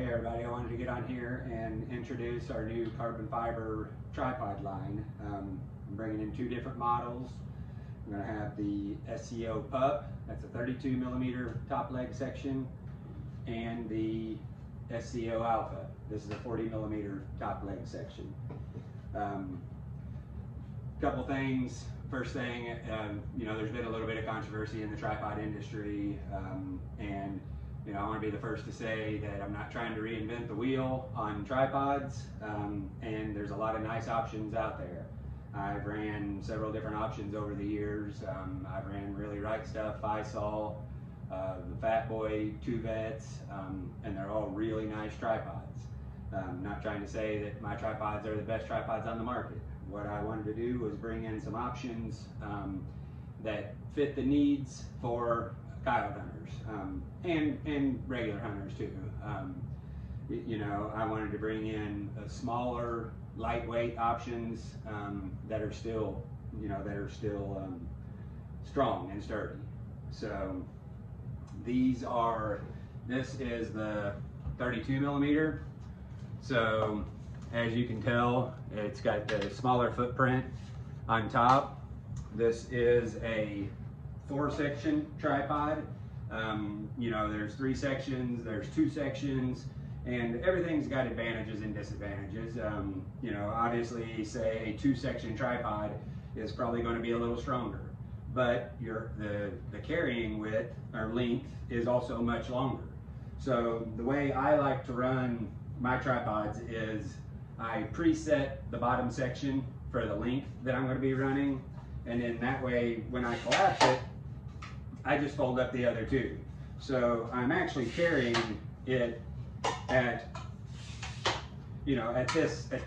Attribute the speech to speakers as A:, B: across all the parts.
A: Hey everybody, I wanted to get on here and introduce our new carbon fiber tripod line. I'm bringing in two different models. I'm going to have the SCO-PUP, that's a 32 millimeter top leg section, and the SCO-ALPHA, this is a 40 millimeter top leg section. Couple things. First thing, there's been a little bit of controversy in the tripod industry, and I want to be the first to say that I'm not trying to reinvent the wheel on tripods, and there's a lot of nice options out there. I've ran several different options over the years. I've ran Really Right Stuff, Fisol, the Fat Boy, Two Vets, and they're all really nice tripods. Not trying to say that my tripods are the best tripods on the market. What I wanted to do was bring in some options that fit the needs for coyote hunters and regular hunters too. I wanted to bring in a smaller, lightweight options that are still, strong and sturdy. So this is the 32 millimeter. So as you can tell, it's got the smaller footprint on top. This is a 4-section tripod. There's 3 sections, there's 2 sections, and everything's got advantages and disadvantages. Obviously, say a 2-section tripod is probably going to be a little stronger, but the carrying width or length is also much longer. So the way I like to run my tripods is I preset the bottom section for the length that I'm going to be running, and then that way when I collapse it, I just fold up the other two. So I'm actually carrying it at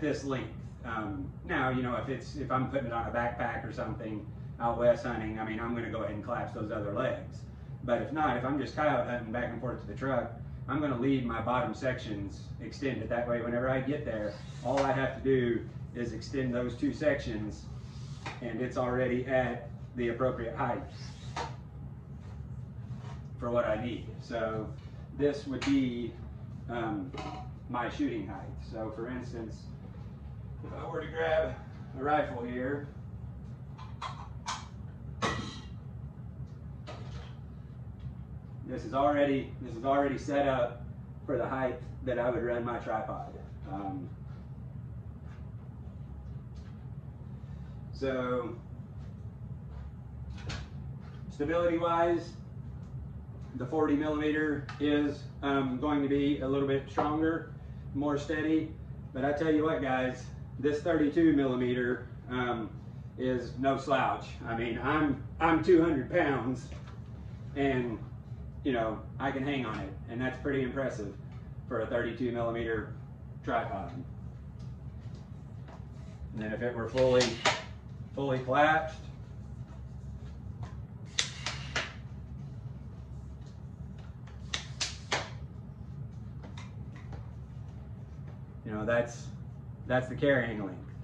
A: this length. Now if I'm putting it on a backpack or something out west hunting, I'm going to go ahead and collapse those other legs. But if not, if I'm just coyote hunting back and forth to the truck, I'm going to leave my bottom sections extended. That way, whenever I get there, all I have to do is extend those 2 sections, and it's already at the appropriate height for what I need. So this would be my shooting height. So for instance, if I were to grab a rifle here, this is already set up for the height that I would run my tripod. So stability wise, the 40 millimeter is going to be a little bit stronger, more steady. But I tell you what, guys, this 32 millimeter is no slouch. I'm 200 pounds, and I can hang on it, and that's pretty impressive for a 32 millimeter tripod. And then if it were fully collapsed, that's the carrying length.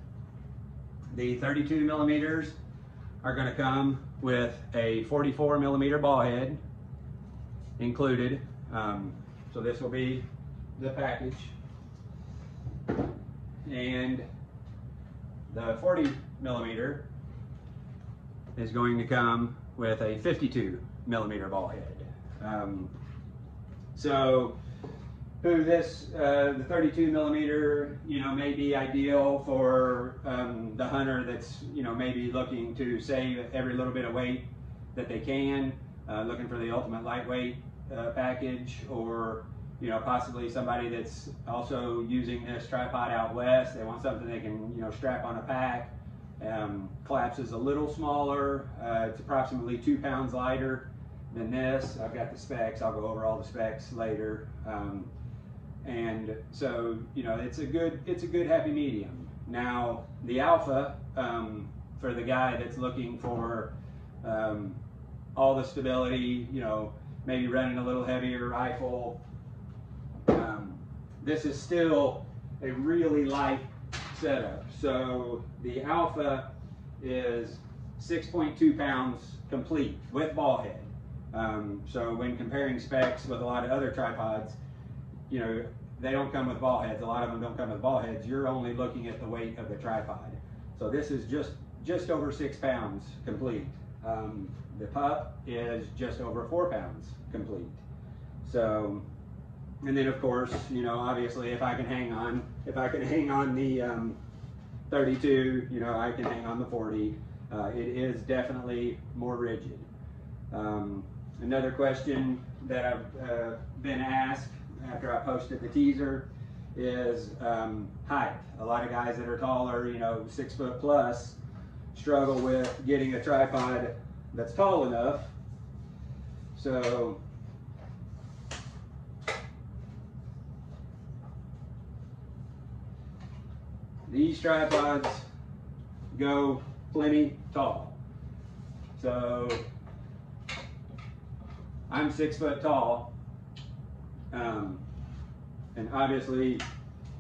A: The 32 millimeters are going to come with a 44 millimeter ball head included. So this will be the package. And the 40 millimeter is going to come with a 52 millimeter ball head. The 32 millimeter, may be ideal for the hunter that's, maybe looking to save every little bit of weight that they can, looking for the ultimate lightweight package, or possibly somebody that's also using this tripod out west. They want something they can strap on a pack. Collapses a little smaller. It's approximately 2 pounds lighter than this. I've got the specs. I'll go over all the specs later. And so it's a good happy medium. Now the Alpha, for the guy that's looking for all the stability, maybe running a little heavier rifle, this is still a really light setup. So the Alpha is 6.2 pounds complete with ball head. So when comparing specs with a lot of other tripods, they don't come with ball heads. A lot of them don't come with ball heads. You're only looking at the weight of the tripod. So this is just over 6 pounds complete. The PUP is just over 4 pounds complete. So, and then of course, you know, obviously if I can hang on the 32, you know, I can hang on the 40. It is definitely more rigid. Another question that I've been asked after I posted the teaser is height. A lot of guys that are taller, you know, 6 foot plus, struggle with getting a tripod that's tall enough. So these tripods go plenty tall. So I'm 6 foot tall, and obviously,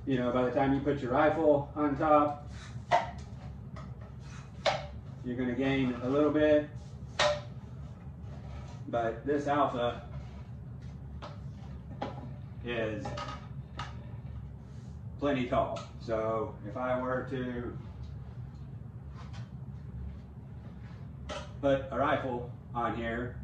A: you know, by the time you put your rifle on top, you're going to gain a little bit, but this Alpha is plenty tall. So if I were to put a rifle on here,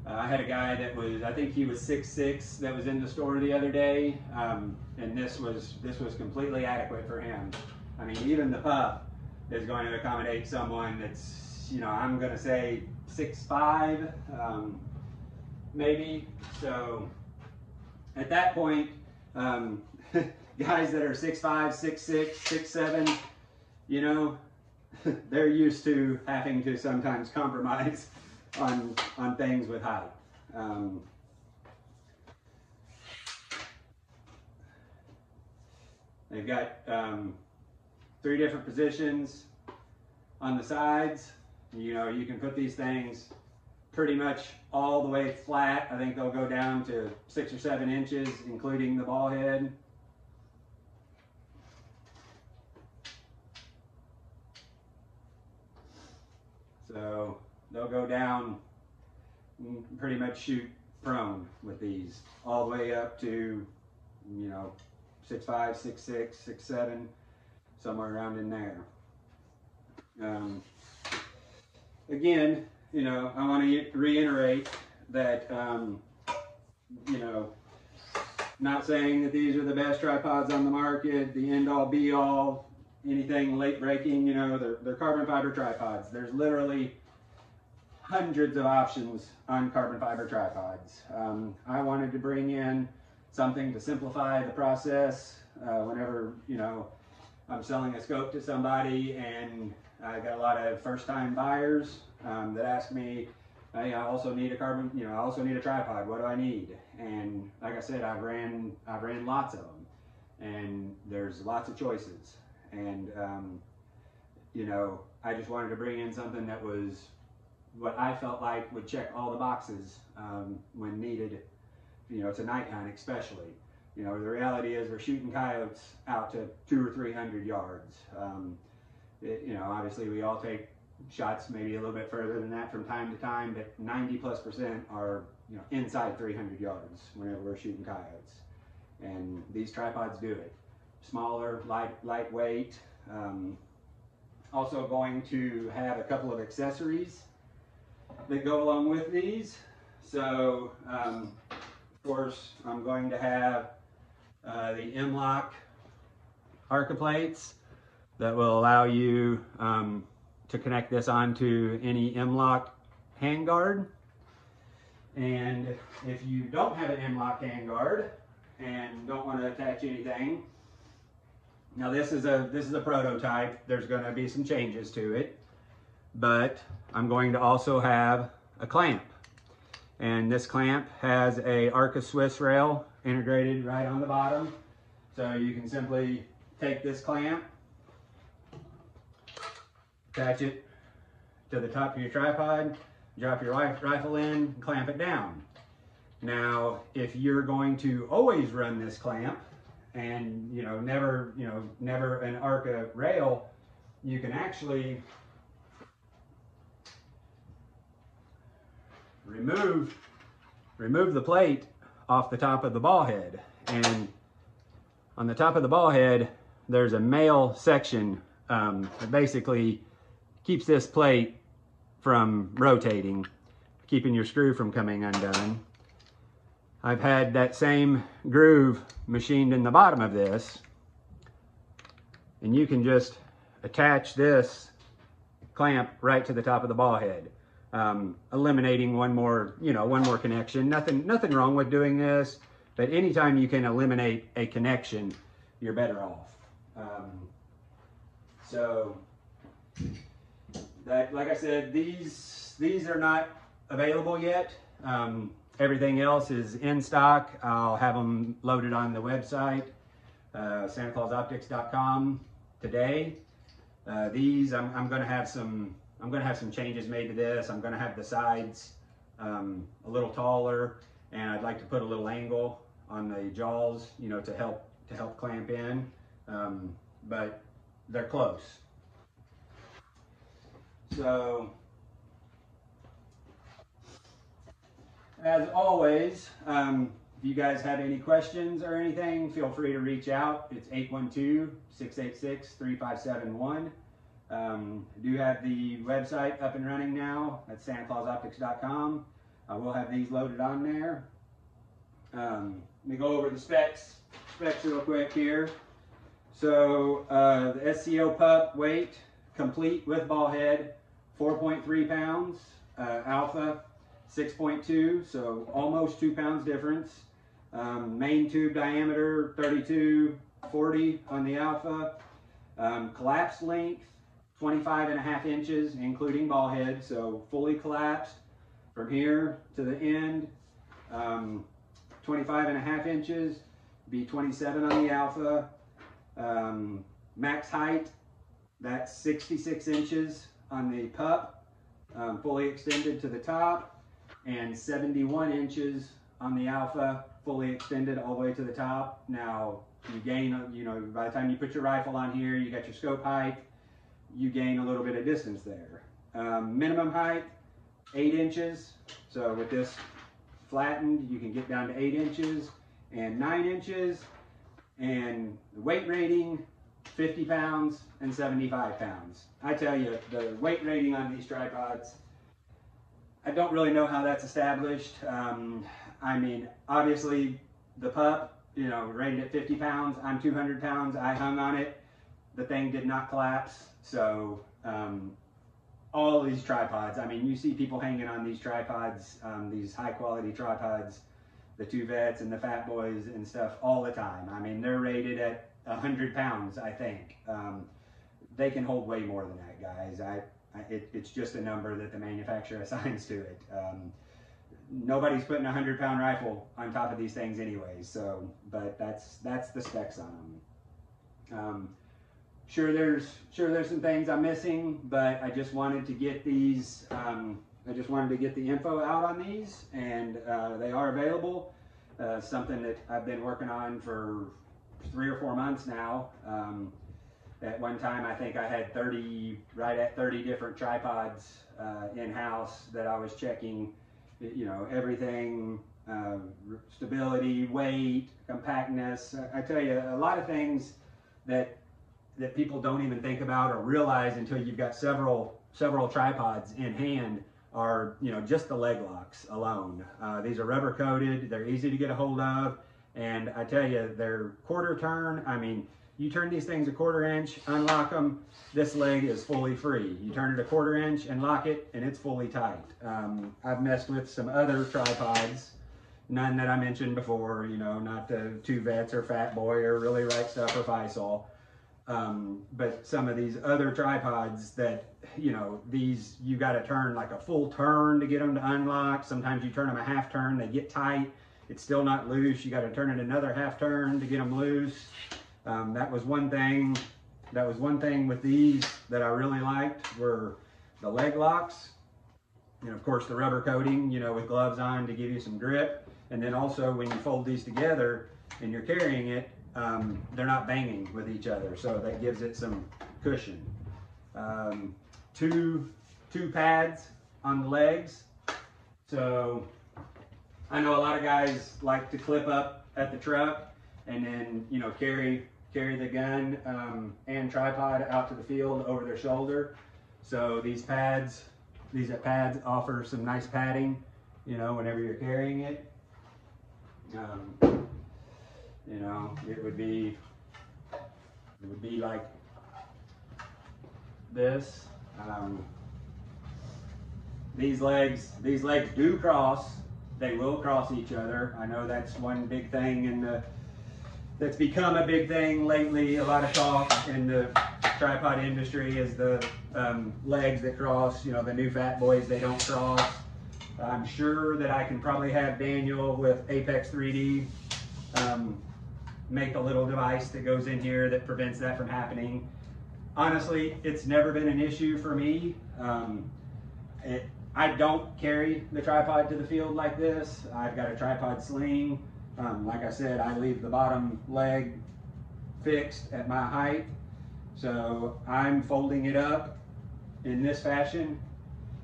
A: I had a guy that was, I think he was 6'6", that was in the store the other day, and this was completely adequate for him. I mean, even the PUP is going to accommodate someone that's, you know, I'm going to say 6'5", maybe. So at that point, guys that are 6'5", 6'6", 6'7", you know, they're used to having to sometimes compromise on things with height. They've got 3 different positions on the sides. You know, you can put these things pretty much all the way flat. I think they'll go down to 6 or 7 inches, including the ball head. So they'll go down, pretty much shoot prone with these, all the way up to, you know, 6'5", 6'6", 6'7", somewhere around in there. Again, you know, I want to reiterate that, you know, not saying that these are the best tripods on the market, the end all be all, anything late breaking, you know, they're carbon fiber tripods. There's literally hundreds of options on carbon fiber tripods. I wanted to bring in something to simplify the process whenever, you know, I'm selling a scope to somebody, and I got a lot of first-time buyers that ask me, hey, I also need a carbon, you know, I also need a tripod. What do I need? And like I said, I've ran lots of them, and there's lots of choices. And you know, I just wanted to bring in something that was what I felt like would check all the boxes when needed, you know, to night hunt especially. You know, the reality is we're shooting coyotes out to 200 or 300 yards. You know, obviously we all take shots maybe a little bit further than that from time to time, but 90+% are, you know, inside 300 yards whenever we're shooting coyotes. And these tripods do it. Smaller, lightweight. Also going to have a couple of accessories that go along with these. So, of course, I'm going to have the M-LOK ARCA plates that will allow you to connect this onto any M-LOK handguard. And if you don't have an M-LOK handguard and don't want to attach anything, now this is a prototype. There's going to be some changes to it, but I'm going to also have a clamp, and this clamp has a ARCA Swiss rail integrated right on the bottom. So you can simply take this clamp, attach it to the top of your tripod, drop your rifle in, clamp it down. Now, if you're going to always run this clamp, and never an ARCA rail, you can actually remove the plate off the top of the ball head, and on the top of the ball head, there's a male section that basically keeps this plate from rotating, keeping your screw from coming undone. I've had that same groove machined in the bottom of this, and you can just attach this clamp right to the top of the ball head, eliminating one more connection. Nothing wrong with doing this, but anytime you can eliminate a connection, you're better off. So that, like I said, these are not available yet. Everything else is in stock. I'll have them loaded on the website, SantaClausOptics.com today. These I'm going to have some changes made to this. I'm going to have the sides a little taller, and I'd like to put a little angle on the jaws, you know, to help clamp in. But they're close. So, as always, if you guys have any questions or anything, feel free to reach out. It's 812-686-3571. I do have the website up and running now at SantaClausOptics.com. I will have these loaded on there. Let me go over the specs real quick here. So the SCO-PUP weight, complete with ball head, 4.3 pounds. Alpha, 6.2, so almost 2 pounds difference. Main tube diameter, 32/40 on the Alpha. Collapsed length, 25.5 inches, including ball head, so fully collapsed from here to the end. 25.5 inches, be 27 on the Alpha. Max height, that's 66 inches on the PUP, fully extended to the top, and 71 inches on the Alpha, fully extended all the way to the top. Now, you gain, you know, by the time you put your rifle on here, you got your scope height, you gain a little bit of distance there. Minimum height, 8 inches. So with this flattened, you can get down to 8 inches and 9 inches. And the weight rating, 50 pounds and 75 pounds. I tell you, the weight rating on these tripods, I don't really know how that's established. I mean, obviously the PUP, you know, rated at 50 pounds. I'm 200 pounds. I hung on it. The thing did not collapse. So all these tripods, I mean, you see people hanging on these tripods, these high quality tripods, the two vets and the fat boys and stuff all the time. I mean, they're rated at 100 pounds, I think. They can hold way more than that, guys. It's just a number that the manufacturer assigns to it. Nobody's putting a 100-pound rifle on top of these things anyways, so, but that's the specs on them. Sure there's some things I'm missing, but I just wanted to get these, I just wanted to get the info out on these, and they are available. Something that I've been working on for 3 or 4 months now. At one time, I think I had 30 different tripods in-house that I was checking, you know, everything, stability, weight, compactness. I tell you, a lot of things that people don't even think about or realize until you've got several tripods in hand are, you know, just the leg locks alone. These are rubber coated, they're easy to get a hold of, and I tell you, they're quarter turn. I mean, you turn these things a 1/4 inch, unlock them, this leg is fully free. You turn it a 1/4 inch and lock it, and it's fully tight. I've messed with some other tripods, none that I mentioned before, you know, not the two vets or Fat Boy or Really Right Stuff or Fisal. But some of these other tripods that, you know, these, you got to turn like a full turn to get them to unlock. Sometimes you turn them a 1/2 turn, they get tight. It's still not loose. You got to turn it another 1/2 turn to get them loose. That was one thing with these that I really liked, were the leg locks. And of course the rubber coating, you know, with gloves on to give you some grip. And then also when you fold these together and you're carrying it, they're not banging with each other, so that gives it some cushion. Two pads on the legs. So I know a lot of guys like to clip up at the truck and then, you know, carry the gun and tripod out to the field over their shoulder. So these pads offer some nice padding, you know, whenever you're carrying it. You know, it would be like this. These legs do cross. They will cross each other. I know that's one big thing that's become a big thing lately. A lot of talk in the tripod industry is the legs that cross. You know, the new fat boys, they don't cross. I'm sure that I can probably have Daniel with Apex 3D make a little device that goes in here that prevents that from happening. Honestly, it's never been an issue for me. I don't carry the tripod to the field like this. I've got a tripod sling. Like I said, I leave the bottom leg fixed at my height. So I'm folding it up in this fashion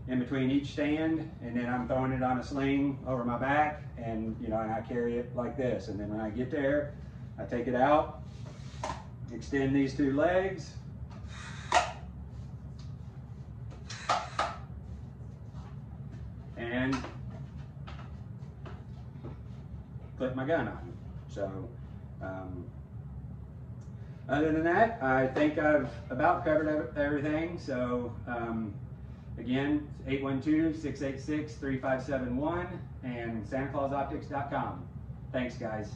A: in between each stand, and then I'm throwing it on a sling over my back, and you know, and I carry it like this. And then when I get there, I take it out, extend these two legs, and put my gun on. So other than that, I think I've about covered everything. So again, 812-686-3571 and SantaClausOptics.com. Thanks, guys.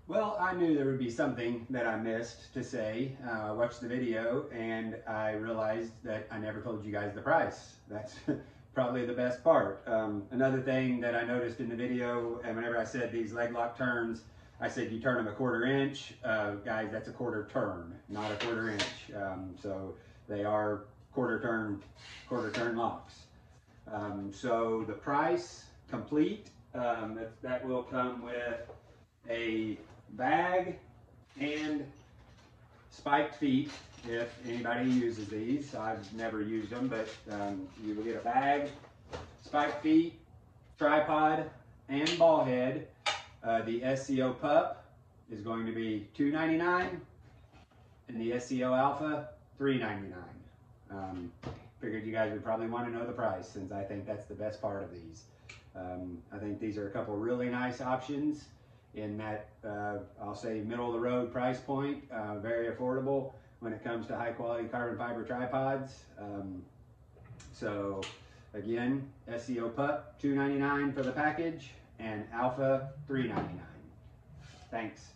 A: Well, I knew there would be something that I missed to say. I watched the video and I realized that I never told you guys the price. That's probably the best part. Another thing that I noticed in the video, and whenever I said these leg lock turns, I said you turn them 1/4 inch. Guys, that's a 1/4 turn, not a 1/4 inch. So they are quarter turn locks. So the price complete, that will come with a bag and spiked feet if anybody uses these. I've never used them, but you will get a bag, spiked feet, tripod, and ball head. The SCO-PUP is going to be $2.99 and the SCO-ALPHA $3.99. Figured you guys would probably want to know the price, since I think that's the best part of these. I think these are a couple really nice options in that, I'll say, middle of the road price point, very affordable when it comes to high quality carbon fiber tripods. So again, SCO-PUP $2.99 for the package and Alpha $3.99. Thanks.